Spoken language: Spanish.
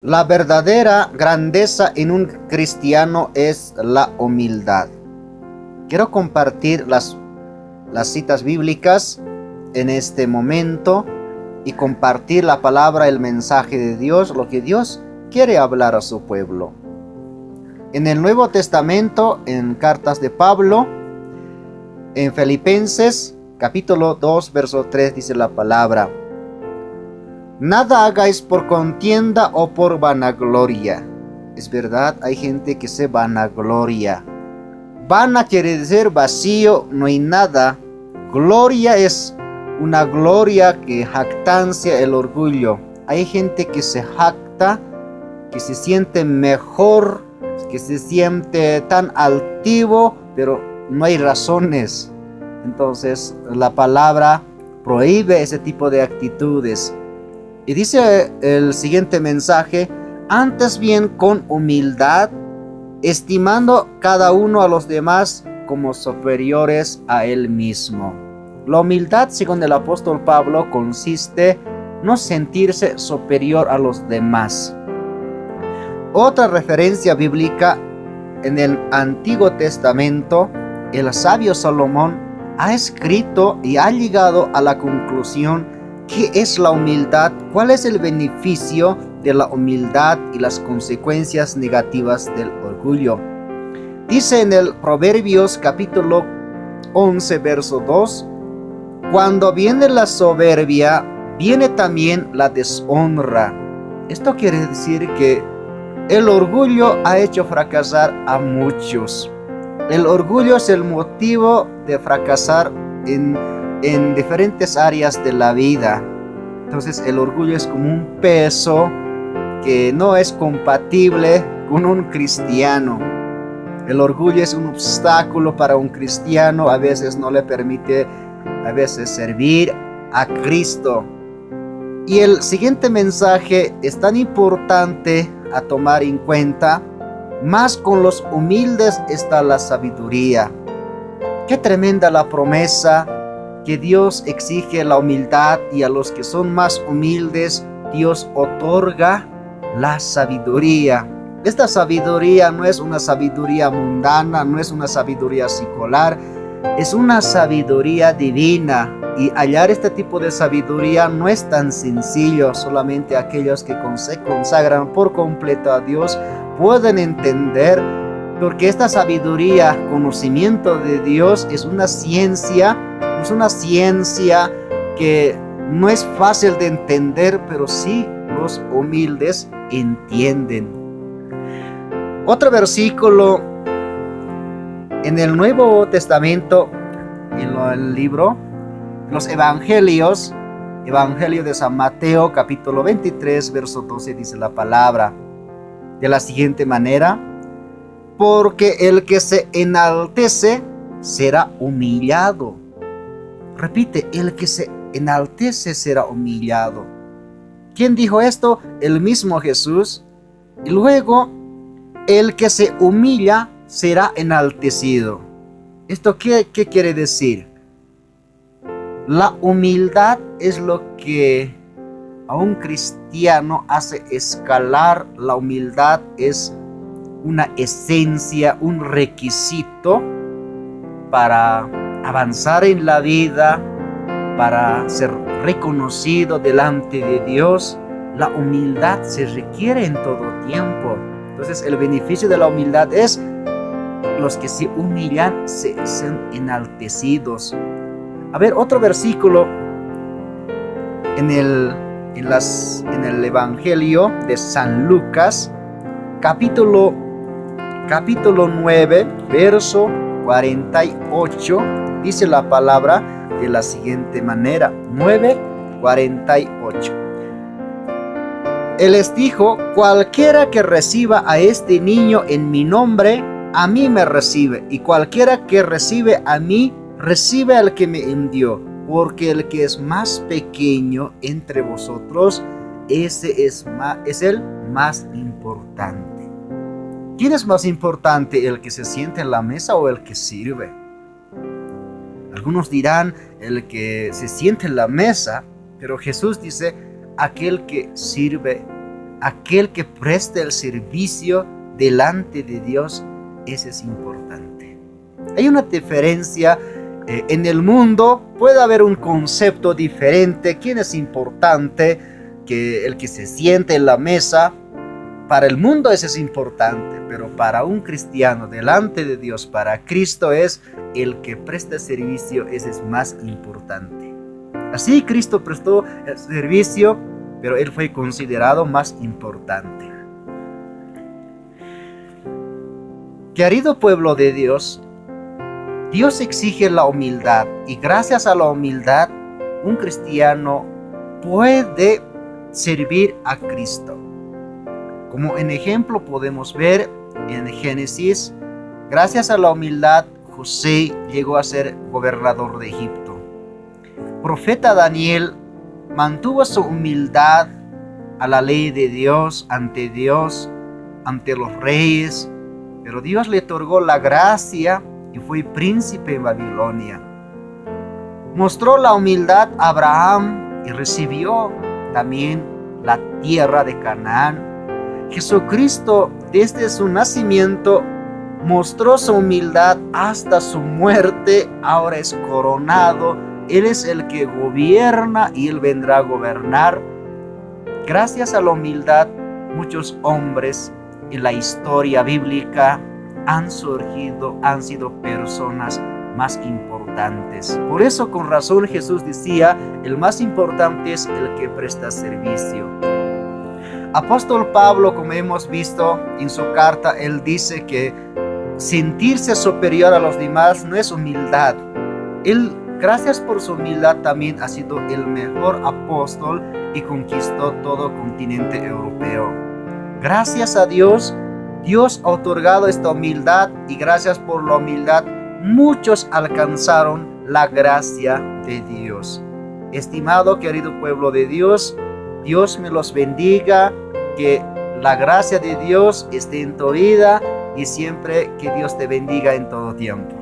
La verdadera grandeza en un cristiano es la humildad. Quiero compartir las citas bíblicas en este momento y compartir la palabra, el mensaje de Dios, lo que Dios quiere hablar a su pueblo. En el Nuevo Testamento, en cartas de Pablo, en Filipenses capítulo 2, verso 3 dice la palabra: nada hagáis por contienda o por vanagloria. Es verdad, hay gente que se vanagloria. Vana quiere decir vacío, no hay nada. Gloria es una gloria que jactancia, el orgullo. Hay gente que se jacta, que se siente mejor, que se siente tan altivo, pero no hay razones. Entonces la palabra prohíbe ese tipo de actitudes. Y dice el siguiente mensaje: antes bien con humildad, estimando cada uno a los demás como superiores a él mismo. La humildad, según el apóstol Pablo, consiste no sentirse superior a los demás. Otra referencia bíblica: en el Antiguo Testamento, el sabio Salomón ha escrito y ha llegado a la conclusión: ¿qué es la humildad? ¿Cuál es el beneficio de la humildad y las consecuencias negativas del orgullo? Dice en el Proverbios capítulo 11, verso 2: cuando viene la soberbia, viene también la deshonra. Esto quiere decir que el orgullo ha hecho fracasar a muchos. El orgullo es el motivo de fracasar en diferentes áreas de la vida. Entonces el orgullo es como un peso que no es compatible con un cristiano. El orgullo es un obstáculo para un cristiano, a veces no le permite servir a Cristo. Y el siguiente mensaje es tan importante a tomar en cuenta: más con los humildes está la sabiduría. Qué tremenda la promesa que Dios exige la humildad, y a los que son más humildes Dios otorga la sabiduría. Esta sabiduría no es una sabiduría mundana, no es una sabiduría secular, es una sabiduría divina. Y hallar este tipo de sabiduría no es tan sencillo. Solamente aquellos que se consagran por completo a Dios pueden entender, porque esta sabiduría, conocimiento de Dios, es una ciencia que no es fácil de entender, pero sí los humildes entienden. Otro versículo en el Nuevo Testamento, en el libro, los Evangelios, Evangelio de San Mateo, capítulo 23, verso 12, dice la palabra de la siguiente manera: porque el que se enaltece será humillado. Repite: el que se enaltece será humillado. ¿Quién dijo esto? El mismo Jesús. Y luego, el que se humilla será enaltecido. ¿Esto qué quiere decir? La humildad es lo que a un cristiano hace escalar. La humildad es una esencia, un requisito para avanzar en la vida, para ser reconocido delante de Dios. La humildad se requiere en todo tiempo. Entonces el beneficio de la humildad es: los que se humillan se hacen enaltecidos. A ver, otro versículo en el Evangelio de San Lucas, capítulo 9, verso 48, dice la palabra de la siguiente manera: 9:48. Él les dijo: cualquiera que reciba a este niño en mi nombre, a mí me recibe, y cualquiera que recibe a mí, recibe al que me envió. Porque el que es más pequeño entre vosotros, ese es el más importante. ¿Quién es más importante, el que se siente en la mesa o el que sirve? Algunos dirán el que se siente en la mesa, pero Jesús dice aquel que sirve. aquel que presta el servicio delante de Dios, ese es importante. Hay una diferencia. En el mundo puede haber un concepto diferente. ¿Quién es importante? Que el que se siente en la mesa. Para el mundo ese es importante, pero para un cristiano delante de Dios, para Cristo, es el que presta servicio, ese es más importante. Así Cristo prestó el servicio, pero Él fue considerado más importante. Querido pueblo de Dios, Dios exige la humildad, y gracias a la humildad un cristiano puede servir a Cristo. Como en ejemplo podemos ver en Génesis, gracias a la humildad José llegó a ser gobernador de Egipto. Profeta Daniel mantuvo su humildad a la ley de Dios, ante los reyes, pero Dios le otorgó la gracia y fue príncipe en Babilonia. Mostró la humildad a Abraham y recibió también la tierra de Canaán. Jesucristo, desde su nacimiento, mostró su humildad hasta su muerte. Ahora es coronado. Él es el que gobierna y Él vendrá a gobernar. Gracias a la humildad, muchos hombres en la historia bíblica han surgido, han sido personas más importantes. Por eso, con razón, Jesús decía, el más importante es el que presta servicio. Apóstol Pablo, como hemos visto en su carta, él dice que sentirse superior a los demás no es humildad. Él, gracias por su humildad, también ha sido el mejor apóstol y conquistó todo continente europeo. Gracias a Dios, Dios ha otorgado esta humildad, y gracias por la humildad muchos alcanzaron la gracia de Dios. Estimado querido pueblo de Dios, Dios me los bendiga, que la gracia de Dios esté en tu vida y siempre que Dios te bendiga en todo tiempo.